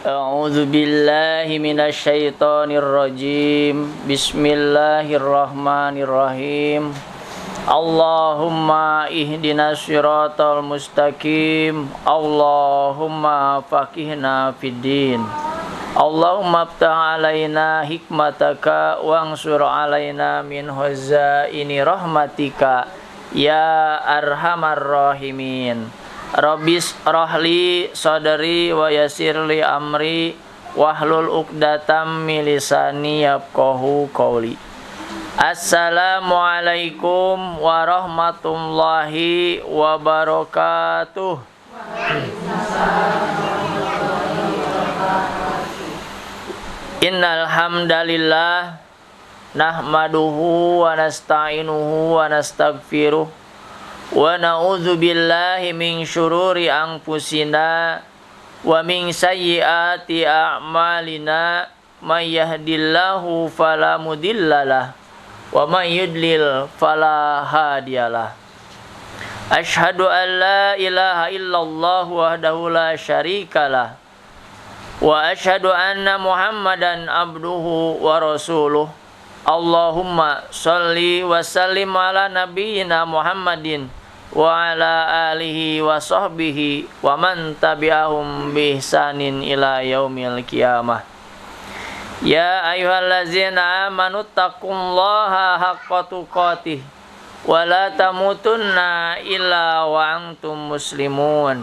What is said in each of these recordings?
A'udzu billahi minasy syaithanir rajim. Bismillahirrahmanirrahim. Allahumma ihdinas siratal mustaqim. Allahumma faqihna fiddin. Allahumma aftah alaina hikmataka wansur alaina min hazaini rahmatika ya arhamar rahimin. Rabbis rahli sadri wa yassirli amri wahlul uqdatam min lisani yafqahu qawli. Assalamualaikum warahmatullahi wabarakatuh. Innal hamdalillah nahmaduhu wa nasta'inuhu wa nastaghfiruh wa na'udzu billahi min syururi anfusina wa min sayyiati a'malina may yahdihillahu fala mudhillalah wa may yudlil fala hadiyalah. Asyhadu an la ilaha illallah wahdahu la syarikalah wa asyhadu anna Muhammadan abduhu wa rasuluh. Allahumma sholli wa sallim ala nabiyyina Muhammadin wa ala alihi wa sahbihi wa man tabi'ahum bi ihsanin ila yaumil qiyamah. Ya ayyuhallazina amanu taqullaha haqqa tuqatih wa la tamutunna illa wa antum muslimun.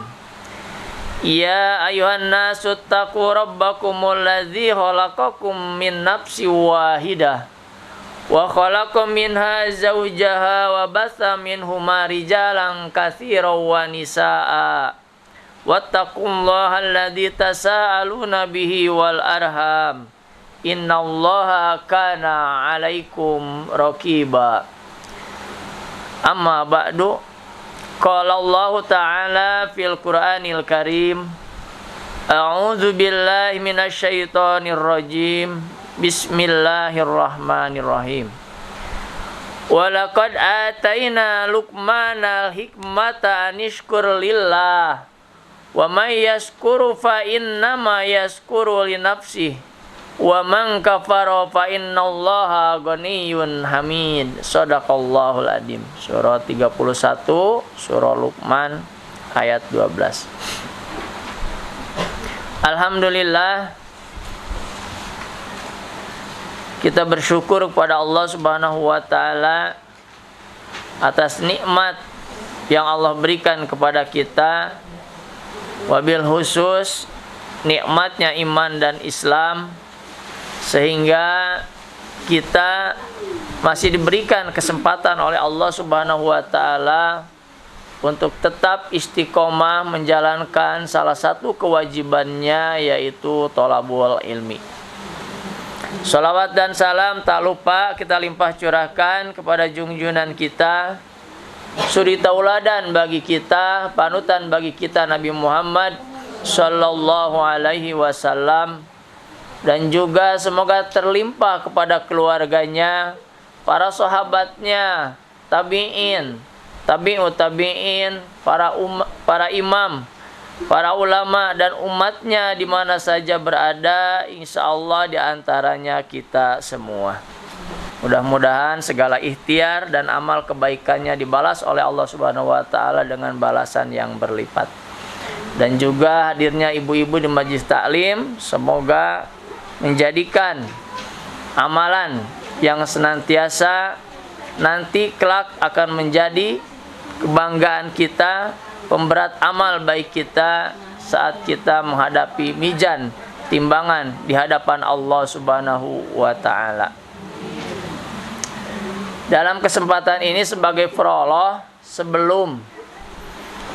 Ya ayuhan nasu taqu rabbakumul ladzi khalaqakum min nafsin wahidah wa khalaqa minha zawjaha wa batha minhuma rijalan katsiran wa nisaa wattaqullaha alladzi tasaaluna bihi wal arham innallaha kana 'alaikum raqiba. Amma ba'du. Qala Allah Ta'ala fil Qur'anil Karim. A'udzu billahi minasy syaithanir rajim. Bismillahirrahmanirrahim. Wa laqad ataina Luqmanal hikmata anishkur lillah. Wa may yashkuru fa innama yashkuru li nafsihi. Wa man kafara fa innallaha ghaniyyun hamid. Shadaqallahul adzim. Surah 31 Surah Luqman ayat 12. Alhamdulillah, kita bersyukur kepada Allah Subhanahu wa taala atas nikmat yang Allah berikan kepada kita, wabil khusus nikmatnya iman dan Islam, sehingga kita masih diberikan kesempatan oleh Allah Subhanahu wa taala untuk tetap istiqomah menjalankan salah satu kewajibannya, yaitu thalabul ilmi. Salawat dan salam tak lupa kita limpah curahkan kepada junjungan kita, suri tauladan bagi kita, panutan bagi kita, Nabi Muhammad sallallahu alaihi wasallam. Dan juga semoga terlimpah kepada keluarganya, para sahabatnya, tabi'in, tabi'ut tabi'in, para imam, para ulama dan umatnya di mana saja berada, insyaallah di antaranya kita semua. Mudah-mudahan segala ikhtiar dan amal kebaikannya dibalas oleh Allah Subhanahu wa taala dengan balasan yang berlipat. Dan juga hadirnya ibu-ibu di majelis taklim, semoga menjadikan amalan yang senantiasa nanti kelak akan menjadi kebanggaan kita, pemberat amal baik kita saat kita menghadapi mizan timbangan di hadapan Allah Subhanahu wa taala. Dalam kesempatan ini sebagai prolog, sebelum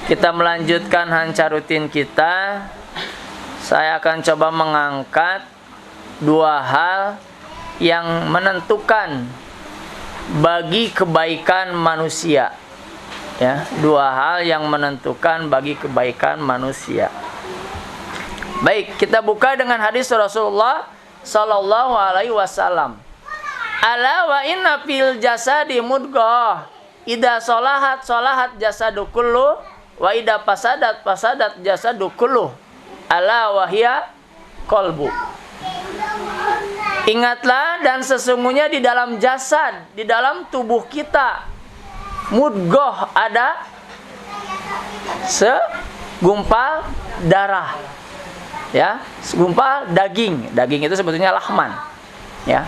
kita melanjutkan hancar rutin kita, saya akan coba mengangkat dua hal yang menentukan bagi kebaikan manusia. Ya, dua hal yang menentukan bagi kebaikan manusia. Baik, kita buka dengan hadis Rasulullah sallallahu alaihi wasallam. Ala wa inna fil jasadi mudghah Ida solahat solahat jasadu kullu, wa ida pasadat pasadat jasadu kullu. Ala wahya qalbu. Ingatlah, dan sesungguhnya di dalam jasad, di dalam tubuh kita, mudghah, ada segumpal darah, ya, segumpal daging. Daging itu sebetulnya lahman, ya.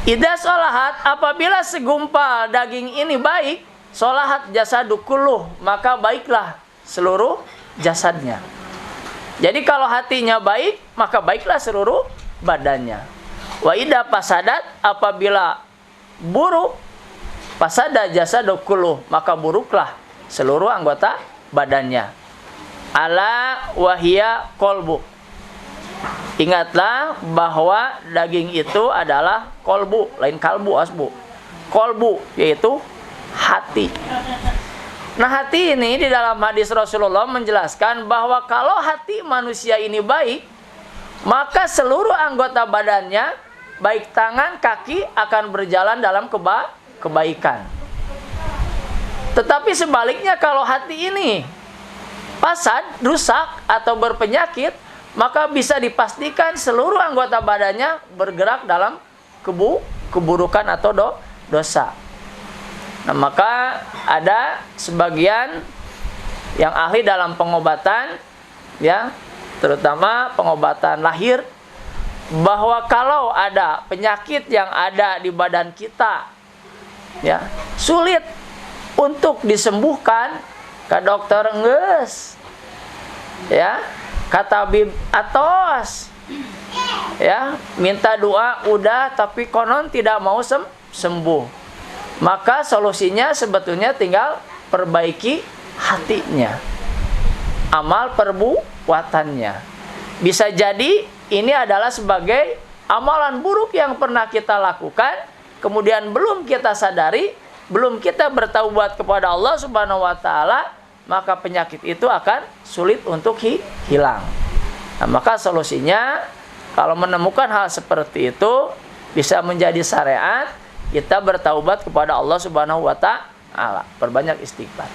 Idza sholahat, apabila segumpal daging ini baik, sholahat jasadu kulluh, maka baiklah seluruh jasadnya. Jadi kalau hatinya baik, maka baiklah seluruh badannya. Wa idza fasadat, apabila buruk, fasada jasadu kulluh, maka buruklah seluruh anggota badannya. Ala wahia qalbu. Ingatlah bahwa daging itu adalah kolbu, lain kalbu asbu. Kolbu yaitu hati. Nah, hati ini di dalam hadis Rasulullah menjelaskan bahwa kalau hati manusia ini baik, maka seluruh anggota badannya, baik tangan, kaki, akan berjalan dalam kebaikan. Tetapi sebaliknya, kalau hati ini fasad, rusak, atau berpenyakit, maka bisa dipastikan seluruh anggota badannya bergerak dalam keburukan atau dosa. Nah, maka ada sebagian yang ahli dalam pengobatan, ya, terutama pengobatan lahir, bahwa kalau ada penyakit yang ada di badan kita, ya, sulit untuk disembuhkan, ke dokter nges, ya, kata tabib atos, ya, minta doa udah, tapi konon tidak mau sembuh. Maka solusinya sebetulnya tinggal perbaiki hatinya, amal perbuatannya. Bisa jadi ini adalah sebagai amalan buruk yang pernah kita lakukan, kemudian belum kita sadari, belum kita bertaubat kepada Allah Subhanahu wa taala, maka penyakit itu akan sulit untuk hilang. Nah, maka solusinya kalau menemukan hal seperti itu, bisa menjadi syariat, kita bertaubat kepada Allah Subhanahu wa taala, perbanyak istighfar.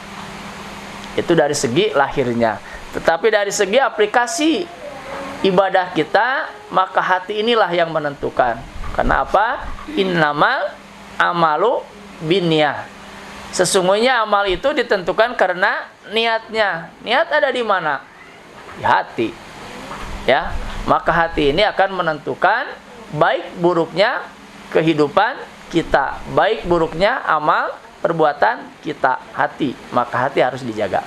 Itu dari segi lahirnya. Tetapi dari segi aplikasi ibadah kita, maka hati inilah yang menentukan. Karena apa? Innamal amalu binniyah. Sesungguhnya amal itu ditentukan karena niatnya. Niat ada di mana? Di hati. Ya, maka hati ini akan menentukan baik buruknya kehidupan kita, baik buruknya amal perbuatan kita. Hati, maka hati harus dijaga.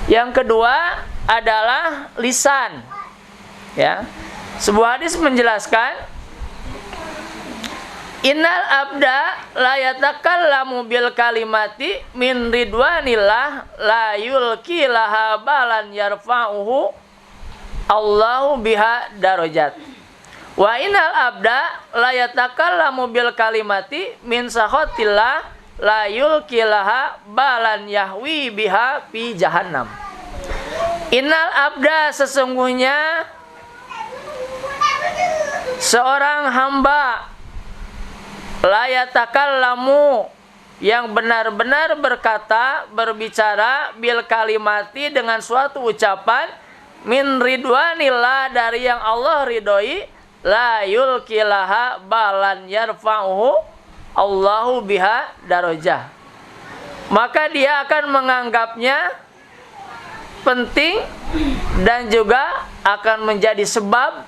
Yang kedua adalah lisan. Ya, sebuah hadis menjelaskan, innal abda la yatakallamu bil kalimati min ridwanillah la yulki laha balan yarfa'uhu Allahu biha darajat. Wa innal abda la yatakallamu bil kalimati min sakhatillah la yulki laha balan yahwi biha fi jahannam. Innal abda, sesungguhnya seorang hamba, la yatakallamu, yang benar-benar berkata, berbicara, bil kalimati, dengan suatu ucapan, min ridwanillah, dari yang Allah ridhoi, la yulkilaha balan yarfa'uhu Allahu biha darajah. Maka dia akan menganggapnya penting dan juga akan menjadi sebab,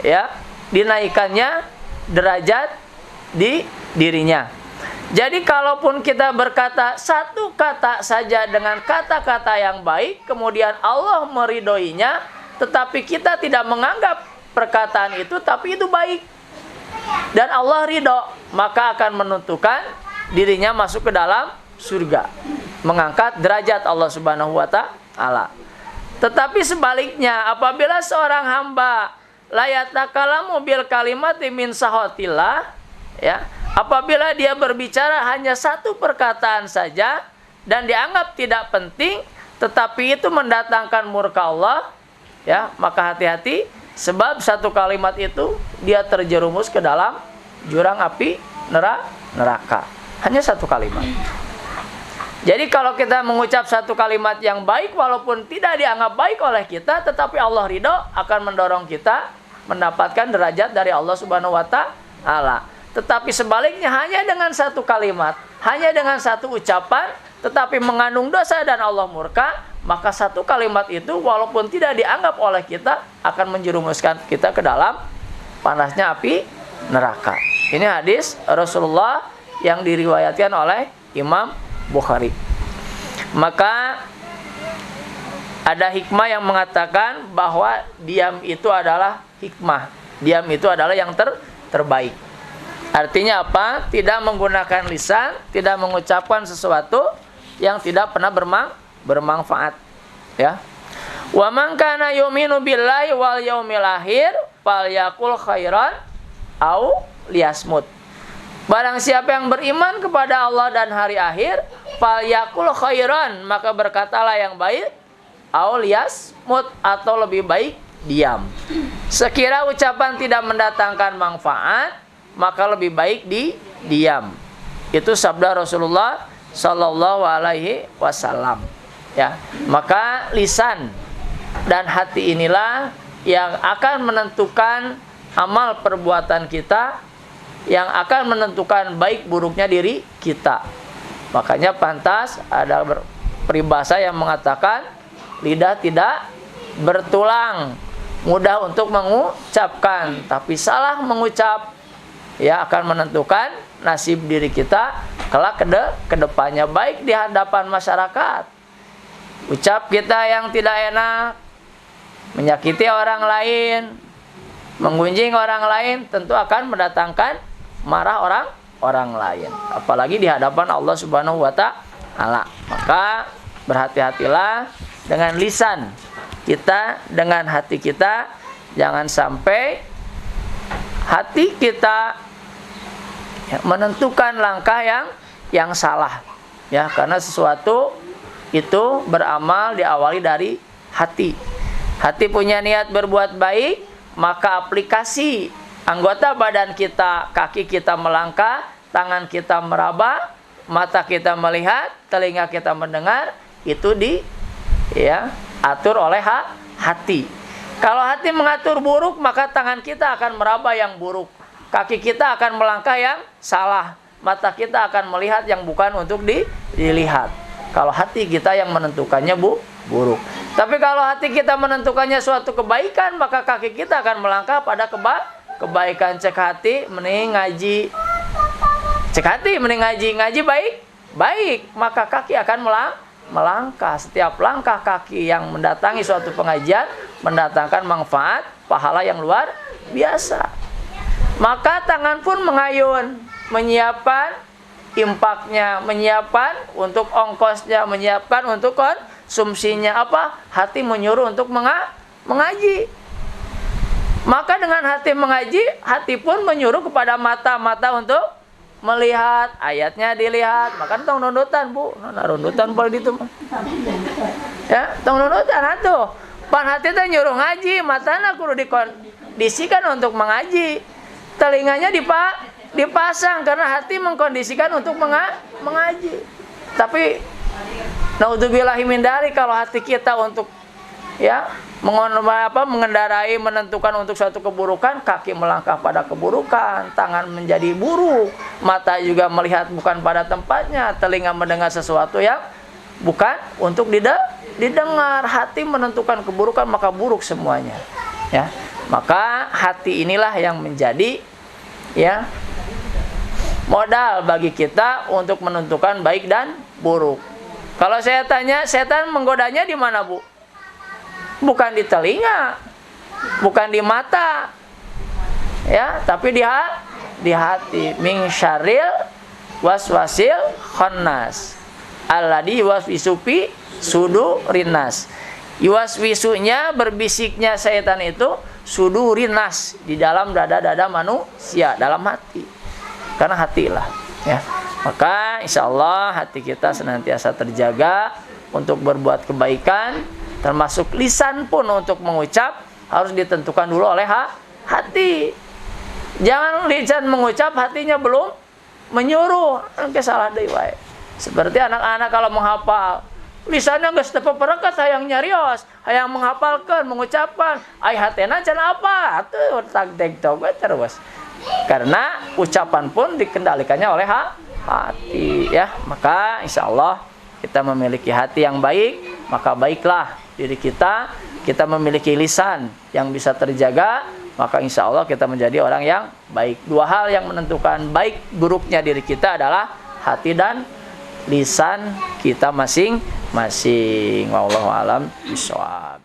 ya, dinaikannya derajat di dirinya. Jadi kalaupun kita berkata satu kata saja dengan kata-kata yang baik, kemudian Allah meridhoinya, tetapi kita tidak menganggap perkataan itu, tapi itu baik dan Allah ridho, maka akan menentukan dirinya masuk ke dalam surga, mengangkat derajat Allah Subhanahu wa taala. Tetapi sebaliknya, apabila seorang hamba la yatakalamu bil kalimati min sahatillah, ya, apabila dia berbicara hanya satu perkataan saja dan dianggap tidak penting, tetapi itu mendatangkan murka Allah, ya, maka hati-hati, sebab satu kalimat itu dia terjerumus ke dalam jurang api neraka. Hanya satu kalimat. Jadi kalau kita mengucap satu kalimat yang baik walaupun tidak dianggap baik oleh kita, tetapi Allah ridho, akan mendorong kita mendapatkan derajat dari Allah Subhanahu wa taala. Tetapi sebaliknya, hanya dengan satu kalimat, hanya dengan satu ucapan, tetapi mengandung dosa dan Allah murka, maka satu kalimat itu walaupun tidak dianggap oleh kita akan menjerumuskan kita ke dalam panasnya api neraka. Ini hadis Rasulullah yang diriwayatkan oleh Imam Bukhari. Maka ada hikmah yang mengatakan bahwa diam itu adalah hikmah. Diam itu adalah yang terbaik. Artinya apa? Tidak menggunakan lisan, tidak mengucapkan sesuatu yang tidak pernah bermanfaat. Ya. Wa man kana yu'minu billahi wal yaumil akhir falyaqul khairan au liyasmut. Barang siapa yang beriman kepada Allah dan hari akhir, falyaqul khairan, maka berkatalah yang baik, au liyasmut, atau lebih baik diam. Sekira ucapan tidak mendatangkan manfaat, maka lebih baik diam. Itu sabda Rasulullah sallallahu alaihi wasallam. Ya, maka lisan dan hati inilah yang akan menentukan amal perbuatan kita, yang akan menentukan baik buruknya diri kita. Makanya pantas ada peribahasa yang mengatakan lidah tidak bertulang, mudah untuk mengucapkan, tapi salah mengucap ya akan menentukan nasib diri kita kelak ke depannya, baik di hadapan masyarakat. Ucap kita yang tidak enak, menyakiti orang lain, menggunjing orang lain, tentu akan mendatangkan marah orang lain, apalagi di hadapan Allah Subhanahu wa taala. Maka berhati-hatilah dengan lisan kita, dengan hati kita, jangan sampai hati kita menentukan langkah yang salah. Ya, karena sesuatu itu beramal diawali dari hati. Hati punya niat berbuat baik, maka aplikasi anggota badan kita, kaki kita melangkah, tangan kita meraba, mata kita melihat, telinga kita mendengar, itu atur oleh hati. Kalau hati mengatur buruk, maka tangan kita akan meraba yang buruk, kaki kita akan melangkah yang salah, mata kita akan melihat yang bukan untuk dilihat. Kalau hati kita yang menentukannya buruk. Tapi kalau hati kita menentukannya suatu kebaikan, maka kaki kita akan melangkah pada kebaikan. Cek hati mending ngaji, cek hati mending ngaji baik, maka kaki akan melangkah. Setiap langkah kaki yang mendatangi suatu pengajian mendatangkan manfaat pahala yang luar biasa. Maka tangan pun mengayun, menyiapkan impaknya, menyiapkan untuk ongkosnya, menyiapkan untuk konsumsinya. Hati menyuruh untuk mengaji. Maka dengan hati mengaji, hati pun menyuruh kepada mata untuk melihat, ayatnya dilihat. Maka tong nundutan, Bu. Nundutan boleh itu. Ya, tong nundutan atuh. Pan hati teh nyuruh ngaji, matana kudu dikondisikan untuk mengaji. Telinganya dipasang karena hati mengkondisikan untuk mengaji. Tapi naudzubillahi min dzalik, kalau hati kita untuk mengendarai, menentukan untuk suatu keburukan, kaki melangkah pada keburukan, tangan menjadi buruk, mata juga melihat bukan pada tempatnya, telinga mendengar sesuatu yang bukan untuk didengar, hati menentukan keburukan, maka buruk semuanya. Ya, maka hati inilah yang menjadi modal bagi kita untuk menentukan baik dan buruk. Kalau saya tanya, setan menggodanya di mana, Bu? Bukan di telinga, bukan di mata, ya, tapi di hati. Min syarril waswasil khannas alladzi yuwaswisu fi sudurin nas. Yuwaswisunya, berbisiknya setan itu sudurin nas, di dalam dada-dada manusia, dalam hati. Karena hatilah, ya. Maka insyaallah hati kita senantiasa terjaga untuk berbuat kebaikan. Termasuk lisan pun untuk mengucap harus ditentukan dulu oleh hati. Jangan lisan mengucap, hatinya belum menyuruh. Salah deui wae. Seperti anak-anak kalau menghafal, lisannya geus teu perekat hayang nyarios, hayang menghafalkan, mengucapkan, ai hatena can apa? Atuh tag-tag terus. Karena ucapan pun dikendalikannya oleh hati ya. Maka insyaallah kita memiliki hati yang baik, maka baiklah diri kita. Kita memiliki lisan yang bisa terjaga, maka insya Allah kita menjadi orang yang baik. Dua hal yang menentukan baik buruknya diri kita adalah hati dan lisan kita masing-masing. Wallahu a'lam bishawab.